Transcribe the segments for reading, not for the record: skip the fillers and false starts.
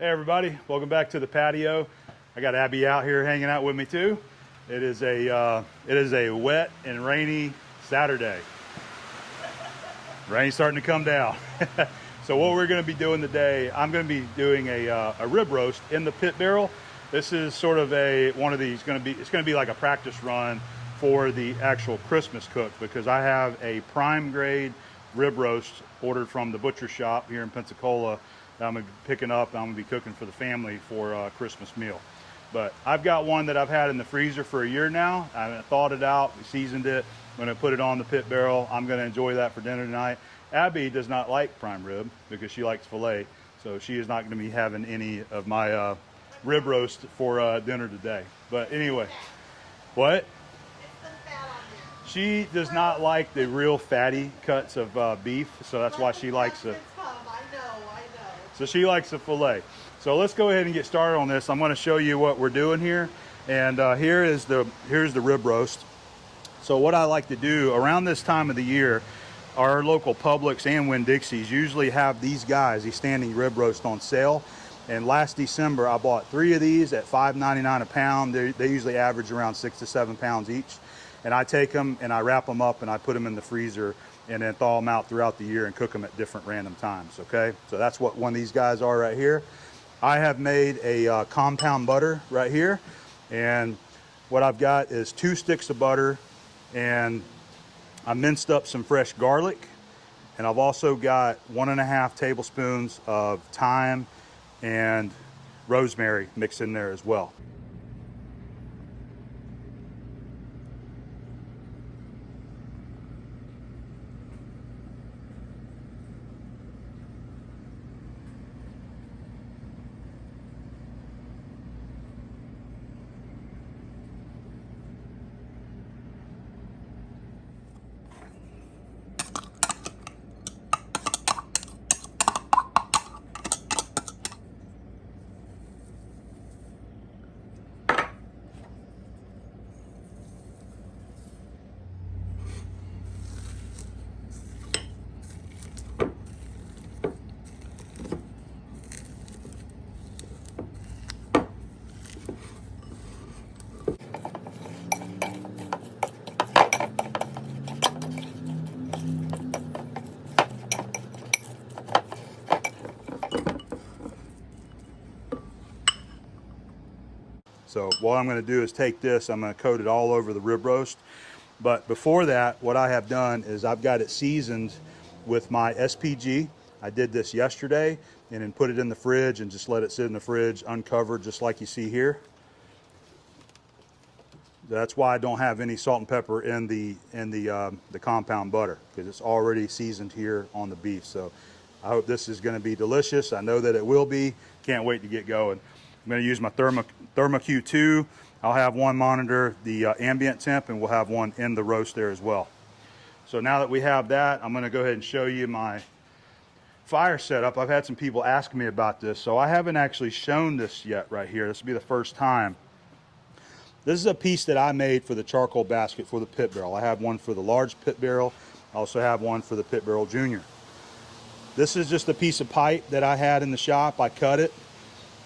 Hey everybody, welcome back to the patio. I got Abby out here hanging out with me too. It is a wet and rainy Saturday. Rain's starting to come down. So what we're going to be doing today, I'm going to be doing a rib roast in the pit barrel. This is sort of one of these. It's going to be like a practice run for the actual Christmas cook, because I have a prime grade rib roast ordered from the butcher shop here in Pensacola that I'm going to be picking up and I'm going to be cooking for the family for a Christmas meal. But I've got one that I've had in the freezer for a year now. I thawed it out, seasoned it. I'm going to put it on the pit barrel. I'm going to enjoy that for dinner tonight. Abby does not like prime rib because she likes filet, so she is not going to be having any of my rib roast for dinner today. But anyway, what? She does not like the real fatty cuts of beef, so that's why she likes the. So she likes the filet. So let's go ahead and get started on this. I'm going to show you what we're doing here, and here's the rib roast. So what I like to do around this time of the year, our local Publix and Winn-Dixie's usually have these standing rib roast on sale. And last December, I bought 3 of these at $5.99 a pound. They usually average around 6 to 7 pounds each. And I take them and I wrap them up and I put them in the freezer and then thaw them out throughout the year and cook them at different random times, okay? So that's what one of these guys are right here. I have made a compound butter right here. And what I've got is 2 sticks of butter, and I minced up some fresh garlic. And I've also got 1.5 tablespoons of thyme and rosemary mixed in there as well. So what I'm going to do is take this, I'm going to coat it all over the rib roast. But before that, what I have done is I've got it seasoned with my SPG. I did this yesterday and then put it in the fridge and just let it sit in the fridge uncovered, just like you see here. That's why I don't have any salt and pepper in the compound butter, because it's already seasoned here on the beef. So I hope this is going to be delicious. I know that it will be. Can't wait to get going. I'm going to use my ThermoQ2. I'll have one monitor the ambient temp, and we'll have one in the roast there as well. So now that we have that, I'm going to go ahead and show you my fire setup. I've had some people ask me about this, so I haven't actually shown this yet right here. This will be the first time. This is a piece that I made for the charcoal basket for the pit barrel. I have one for the large pit barrel. I also have one for the pit barrel junior. This is just a piece of pipe that I had in the shop. I cut it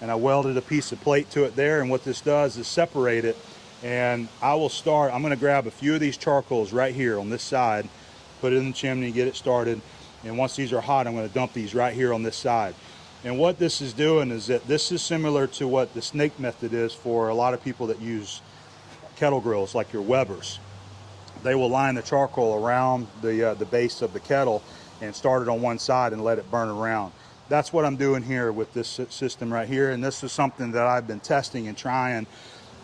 and I welded a piece of plate to it there, and what this does is separate it. And I'm going to grab a few of these charcoals right here on this side, put it in the chimney, get it started, and once these are hot, I'm going to dump these right here on this side. And what this is doing is that this is similar to what the snake method is for a lot of people that use kettle grills, like your Weber's. They will line the charcoal around the base of the kettle and start it on one side and let it burn around. That's what I'm doing here with this system right here, and this is something that I've been testing and trying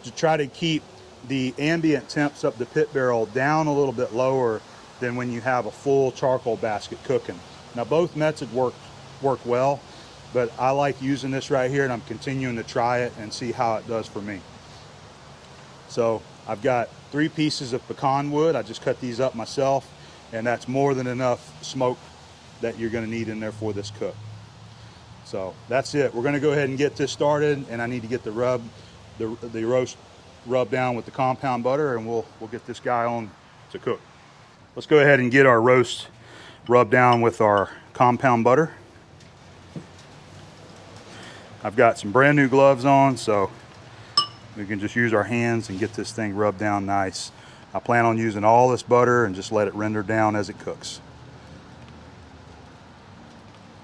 to keep the ambient temps up the pit barrel down a little bit lower than when you have a full charcoal basket cooking. Now both methods work well, but I like using this right here, and I'm continuing to try it and see how it does for me. So I've got 3 pieces of pecan wood. I just cut these up myself, and that's more than enough smoke that you're going to need in there for this cook. So that's it. We're going to go ahead and get this started, and I need to get the roast rubbed down with the compound butter, and we'll get this guy on to cook. Let's go ahead and get our roast rubbed down with our compound butter. I've got some brand new gloves on, so we can just use our hands and get this thing rubbed down nice. I plan on using all this butter and just let it render down as it cooks.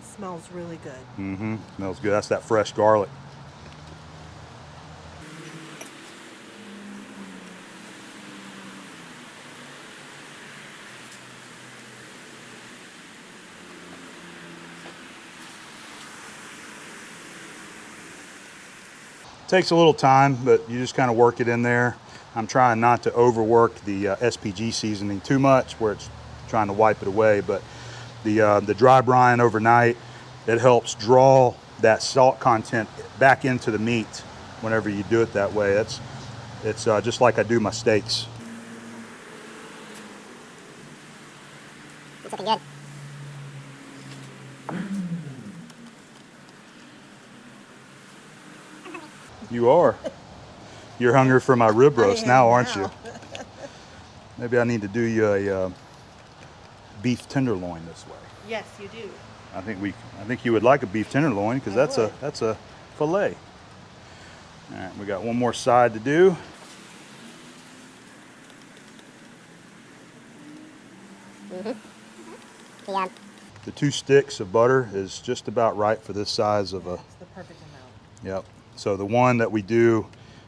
Smells really good. Mm-hmm. Smells good. That's that fresh garlic. Takes a little time, but you just kind of work it in there. I'm trying not to overwork the SPG seasoning too much where it's trying to wipe it away, but the dry brine overnight, it helps draw that salt content back into the meat whenever you do it that way. It's just like I do my steaks. It's looking good. You are. You're hungry for my rib roast now, aren't you? Maybe I need to do you a beef tenderloin this way. Yes, you do. I think you would like a beef tenderloin because that's a fillet. All right, we got one more side to do. Yeah. The 2 sticks of butter is just about right for this size of a. It's the perfect amount. Yep. So the one that we do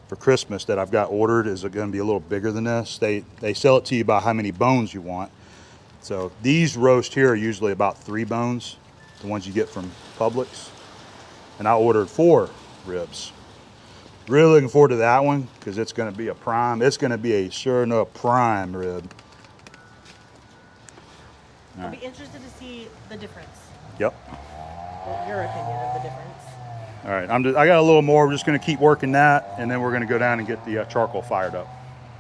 for Christmas that I've got ordered is going to be a little bigger than this. They sell it to you by how many bones you want. So these roast here are usually about 3 bones, the ones you get from Publix. And I ordered 4 ribs. Really looking forward to that one because it's going to be a prime. It's going to be a sure enough prime rib. I'll be interested to see the difference. Yep. Or your opinion of the difference. All right, I got a little more. We're just going to keep working that, and then we're going to go down and get the charcoal fired up.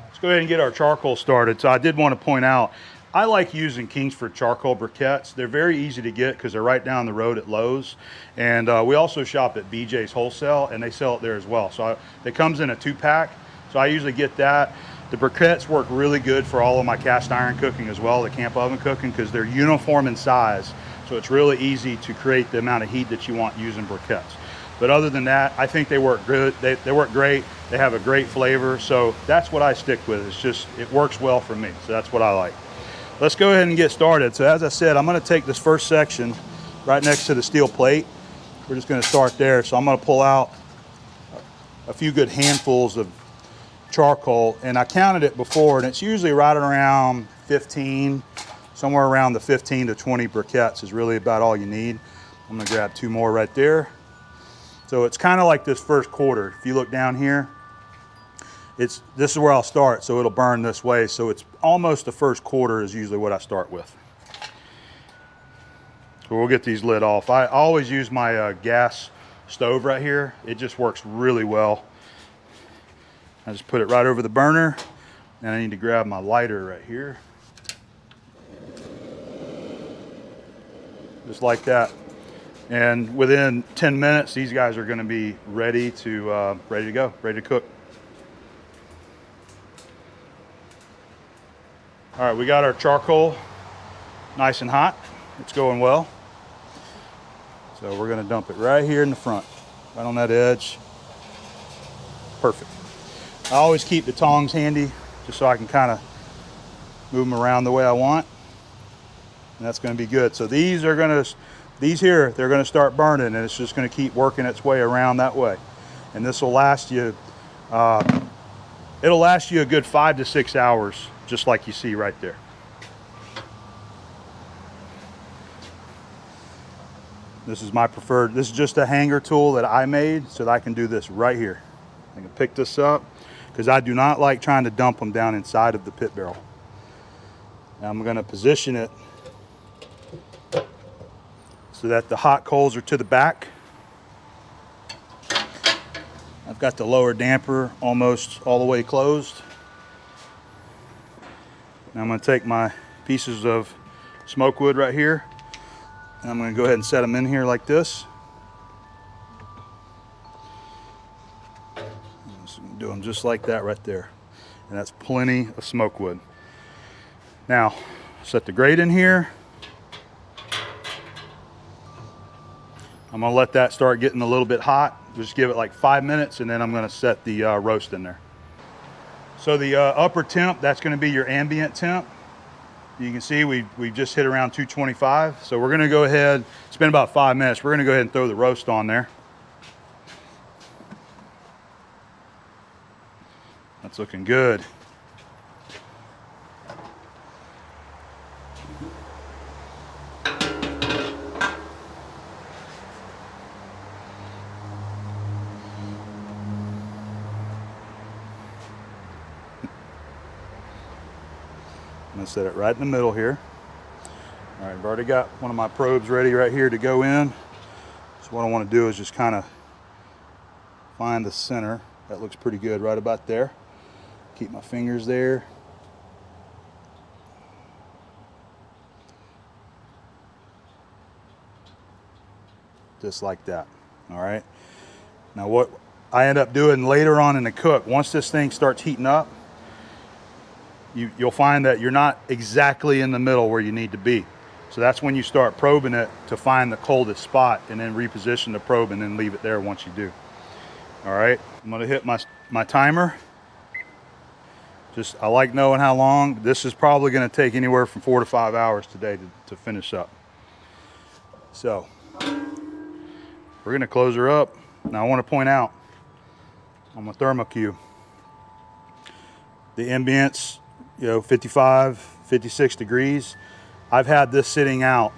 Let's go ahead and get our charcoal started. So I did want to point out, I like using Kingsford charcoal briquettes. They're very easy to get because they're right down the road at Lowe's. And we also shop at BJ's Wholesale, and they sell it there as well. So it comes in a 2-pack, so I usually get that. The briquettes work really good for all of my cast iron cooking as well, the camp oven cooking, because they're uniform in size. So it's really easy to create the amount of heat that you want using briquettes. But other than that, I think they work good. They work great. They have a great flavor. So that's what I stick with. It's just, it works well for me. So that's what I like. Let's go ahead and get started. So as I said, I'm going to take this first section right next to the steel plate. We're just going to start there. So I'm going to pull out a few good handfuls of charcoal. And I counted it before, and it's usually right around 15, somewhere around the 15 to 20 briquettes is really about all you need. I'm going to grab 2 more right there. So it's kind of like this first quarter. If you look down here, this is where I'll start, so it'll burn this way. So it's almost the first quarter is usually what I start with. So we'll get these lit off. I always use my gas stove right here. It just works really well. I just put it right over the burner, and I need to grab my lighter right here. Just like that. And within 10 minutes, these guys are going to be ready to go, ready to cook. All right, we got our charcoal nice and hot. It's going well. So we're going to dump it right here in the front, right on that edge. Perfect. I always keep the tongs handy just so I can kind of move them around the way I want. And that's going to be good. So these here, they're going to start burning, and it's just going to keep working its way around that way. And this will last you, it'll last you a good 5 to 6 hours, just like you see right there. This is my preferred, this is just a hanger tool that I made so that I can do this right here. I can pick this up because I do not like trying to dump them down inside of the pit barrel. Now I'm going to position it so that the hot coals are to the back. I've got the lower damper almost all the way closed. Now I'm going to take my pieces of smoke wood right here, and I'm going to go ahead and set them in here like this. Do them just like that right there. And that's plenty of smoke wood. Now, set the grate in here. I'm gonna let that start getting a little bit hot. Just give it like 5 minutes, and then I'm gonna set the roast in there. So the upper temp, that's gonna be your ambient temp. You can see we just hit around 225. So we're gonna go ahead, it's been about 5 minutes. We're gonna go ahead and throw the roast on there. That's looking good. I'm gonna set it right in the middle here. All right, I've already got one of my probes ready right here to go in. So what I want to do is just kind of find the center. That looks pretty good right about there. Keep my fingers there. Just like that. All right. Now what I end up doing later on in the cook, once this thing starts heating up, you'll find that you're not exactly in the middle where you need to be. So that's when you start probing it to find the coldest spot, and then reposition the probe and then leave it there once you do. All right, I'm gonna hit my timer. I like knowing how long. This is probably gonna take anywhere from 4 to 5 hours today to finish up. So we're gonna close her up. Now I wanna point out on my thermocue, the ambience, 55, 56 degrees. I've had this sitting out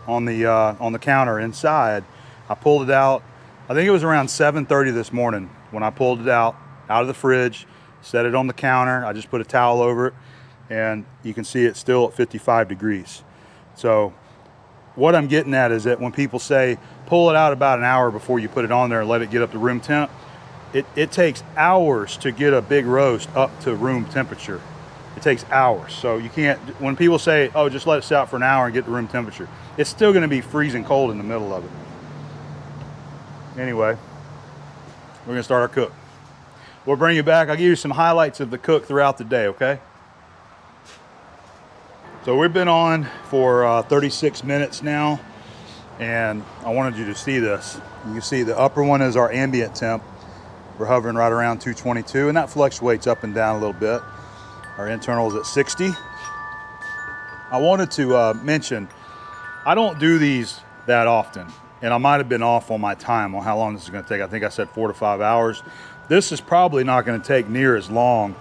on the counter inside. I pulled it out. I think it was around 7:30 this morning when I pulled it out of the fridge, set it on the counter. I just put a towel over it, and you can see it's still at 55 degrees. So what I'm getting at is that when people say pull it out about an hour before you put it on there and let it get up to room temp, it takes hours to get a big roast up to room temperature. It takes hours. So you can't, when people say, oh, just let it sit out for an hour and get to room temperature, it's still gonna be freezing cold in the middle of it. Anyway, we're gonna start our cook. We'll bring you back. I'll give you some highlights of the cook throughout the day, okay? So we've been on for 36 minutes now, and I wanted you to see this. You can see the upper one is our ambient temp. We're hovering right around 222, and that fluctuates up and down a little bit. Our internal is at 60. I wanted to mention, I don't do these that often, and I might have been off on my time on how long this is gonna take. I think I said 4 to 5 hours. This is probably not gonna take near as long.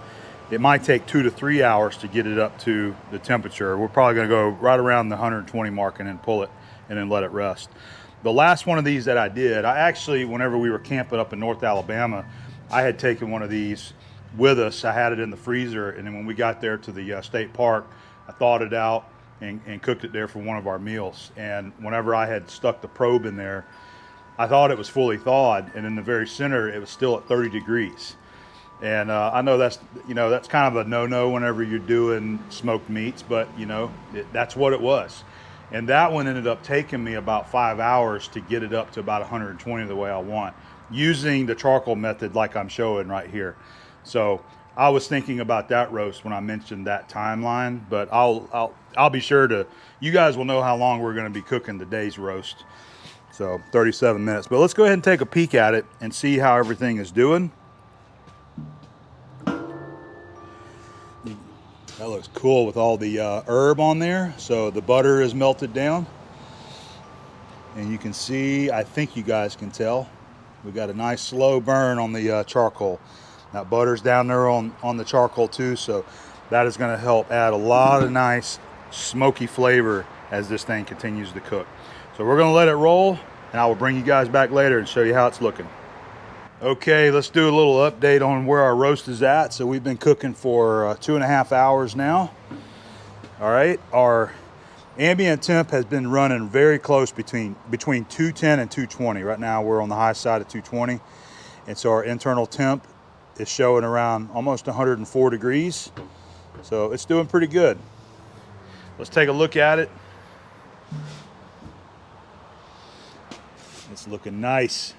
It might take 2 to 3 hours to get it up to the temperature. We're probably gonna go right around the 120 mark and then pull it and then let it rest. The last one of these that I did, I actually, whenever we were camping up in North Alabama, I had taken one of these with us. I had it in the freezer, and then when we got there to the state park, I thawed it out and cooked it there for one of our meals. And whenever I had stuck the probe in there, I thought it was fully thawed, and in the very center it was still at 30 degrees. And I know that's kind of a no-no whenever you're doing smoked meats, but that's what it was. And that one ended up taking me about 5 hours to get it up to about 120 the way I want, using the charcoal method like I'm showing right here. So I was thinking about that roast when I mentioned that timeline, but I'll be sure to, you guys will know how long we're going to be cooking today's roast. So 37 minutes, but let's go ahead and take a peek at it and see how everything is doing. That looks cool with all the herb on there. So the butter is melted down, and you can see, I think you guys can tell, we got a nice slow burn on the charcoal. That butter's down there on the charcoal too, so that is going to help add a lot of nice smoky flavor as this thing continues to cook. So we're going to let it roll, and I will bring you guys back later and show you how it's looking. Okay, let's do a little update on where our roast is at. So we've been cooking for 2.5 hours now. All right, our ambient temp has been running very close between 210 and 220. Right now we're on the high side of 220, and so our internal temp is showing around almost 104 degrees. So it's doing pretty good. Let's take a look at it. It's looking nice.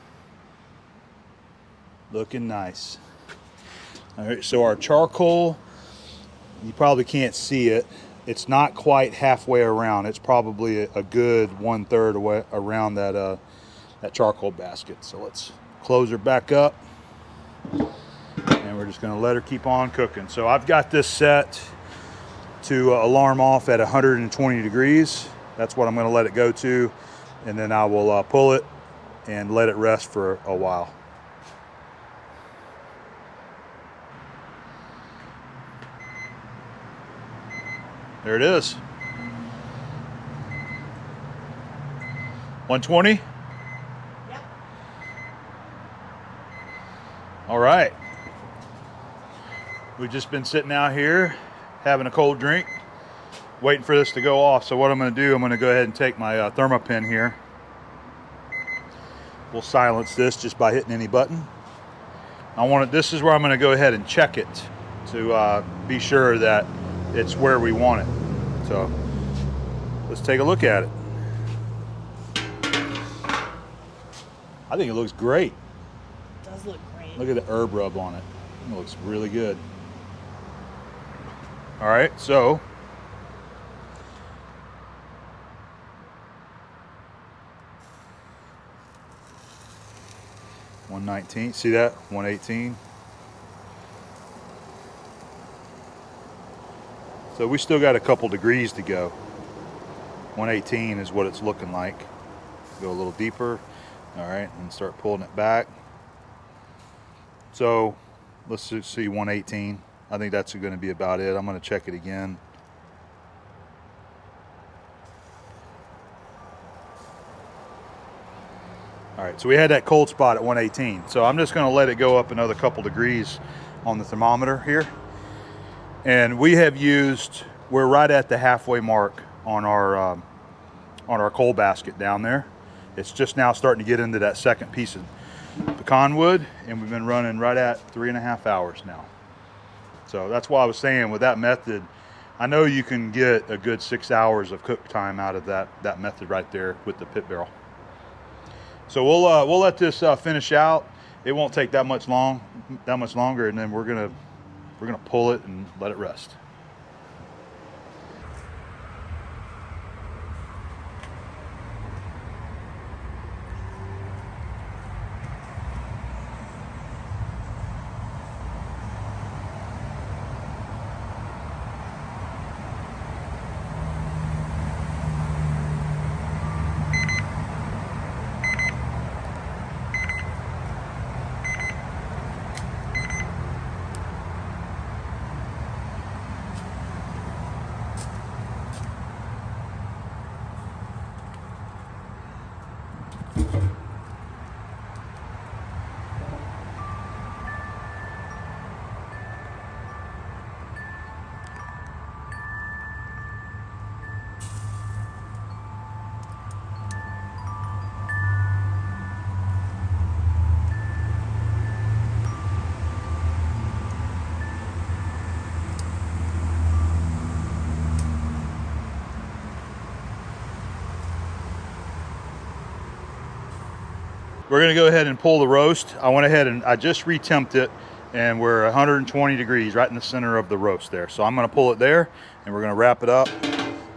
Looking nice. All right, so our charcoal, you probably can't see it. It's not quite halfway around. It's probably a good 1/3 away around that that charcoal basket. So let's close her back up, and we're just going to let her keep on cooking. So I've got this set to alarm off at 120 degrees. That's what I'm going to let it go to, and then I will pull it and let it rest for a while. There it is. 120? Yep. All right. We've just been sitting out here having a cold drink, waiting for this to go off. So what I'm going to do, I'm going to go ahead and take my thermopin here. We'll silence this just by hitting any button. This is where I'm going to go ahead and check it to be sure that it's where we want it. So let's take a look at it. I think it looks great. It does look great. Look at the herb rub on it. It looks really good. All right, so $119. See that? $118. So we still got a couple degrees to go. 118 is what it's looking like. Go a little deeper. All right, and start pulling it back. So let's just see 118. I think that's going to be about it. I'm going to check it again. All right, so we had that cold spot at 118. So I'm just going to let it go up another couple degrees on the thermometer here. And we're right at the halfway mark on our coal basket down there. It's just now starting to get into that second piece of pecan wood, and we've been running right at 3.5 hours now. So that's why I was saying with that method, I know you can get a good 6 hours of cook time out of that method right there with the pit barrel. So we'll let this finish out. It won't take that much longer, and then we're gonna pull it and let it rest. We're gonna go ahead and pull the roast. I went ahead and I just retemped it, and we're 120 degrees right in the center of the roast there. So I'm gonna pull it there, and we're gonna wrap it up,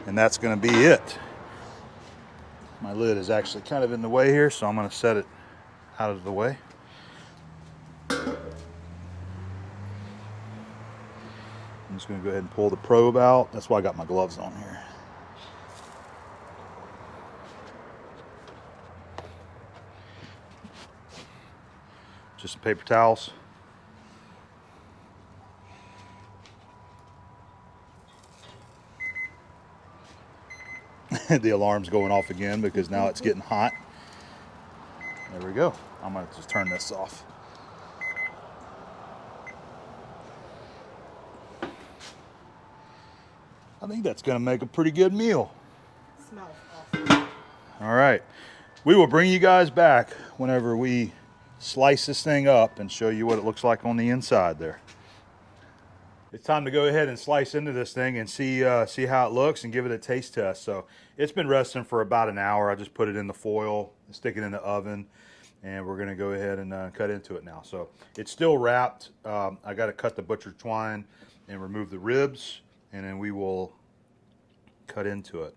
and that's gonna be it. My lid is actually kind of in the way here, so I'm gonna set it out of the way. I'm just gonna go ahead and pull the probe out. That's why I got my gloves on here. Just some paper towels. The alarm's going off again because now it's getting hot. There we go. I'm gonna just turn this off. I think that's gonna make a pretty good meal. Smells awesome. All right. We will bring you guys back whenever we slice this thing up and show you what it looks like on the inside there. It's time to go ahead and slice into this thing and see how it looks and give it a taste test. So it's been resting for about an hour. I just put it in the foil, stick it in the oven, and we're gonna go ahead and cut into it now. So it's still wrapped. I gotta cut the butcher twine and remove the ribs, and then we will cut into it.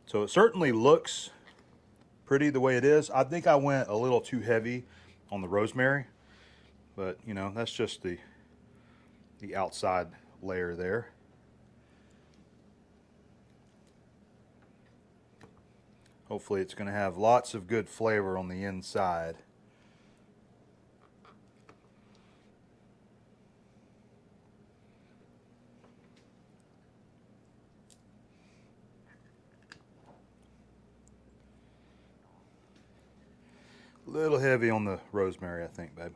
So it certainly looks pretty the way it is. I think I went a little too heavy on the rosemary, but you know, that's just the outside layer there. Hopefully it's going to have lots of good flavor on the inside. A little heavy on the rosemary, I think, babe.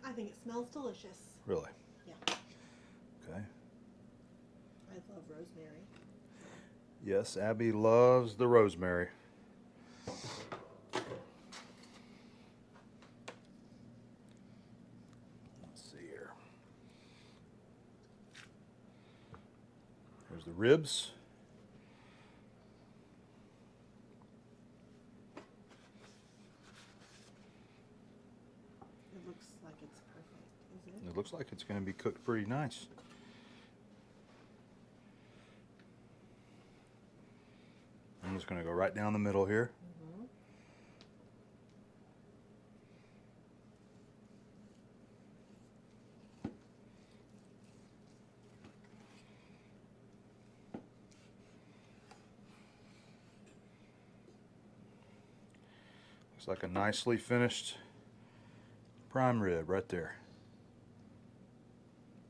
I think it smells delicious. Really? Yeah. Okay. I love rosemary. Yes, Abby loves the rosemary. Let's see here. There's the ribs. It looks like it's perfect, is it? It looks like it's going to be cooked pretty nice. I'm just going to go right down the middle here. Mm-hmm. Looks like a nicely finished prime rib right there.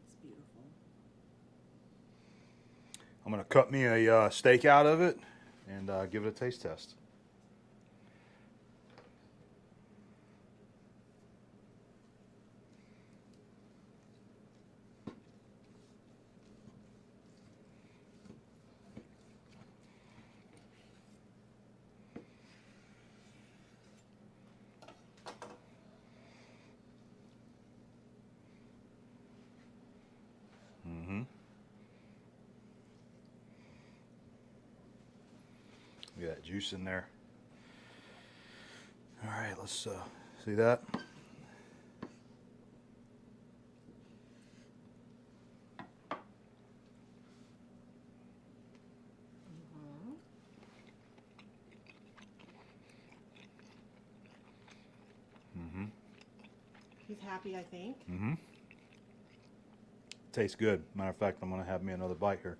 It's beautiful. I'm going to cut me a steak out of it and give it a taste test. Look at that juice in there. All right, let's see that. He's happy, I think. Tastes good. Matter of fact, I'm going to have me another bite here.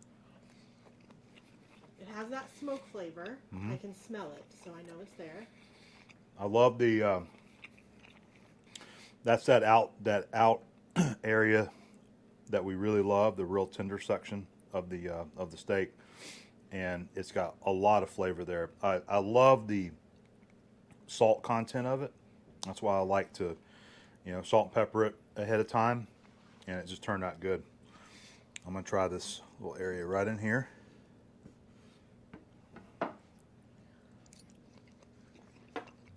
It has that smoke flavor. I can smell it, so I know it's there. I love the that's that out area that we really love, the real tender section of the steak, and it's got a lot of flavor there. I love the salt content of it. That's why I like to, you know, salt and pepper it ahead of time, and it just turned out good. I'm gonna try this little area right in here.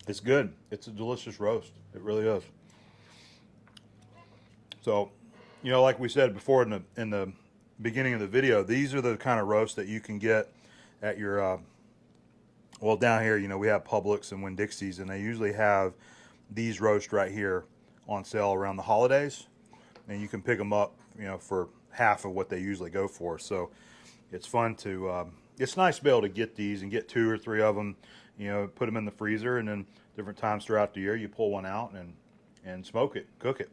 It's good. It's a delicious roast. It really is. So, you know, like we said before in the beginning of the video, these are the kind of roasts that you can get at your well, down here, you know, we have Publix and Winn-Dixie's, and they usually have these roasts right here on sale around the holidays, and you can pick them up, you know, for half of what they usually go for. So it's fun to it's nice to be able to get these and get 2 or 3 of them, you know, put them in the freezer, and then different times throughout the year you pull one out and smoke it, cook it,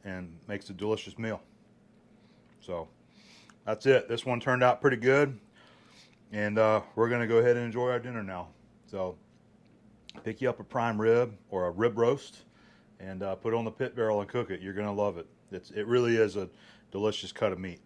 and makes a delicious meal. So that's it. This one turned out pretty good, and we're gonna go ahead and enjoy our dinner now. So pick you up a prime rib or a rib roast and put it on the pit barrel and cook it. You're gonna love it. It really is a delicious cut of meat.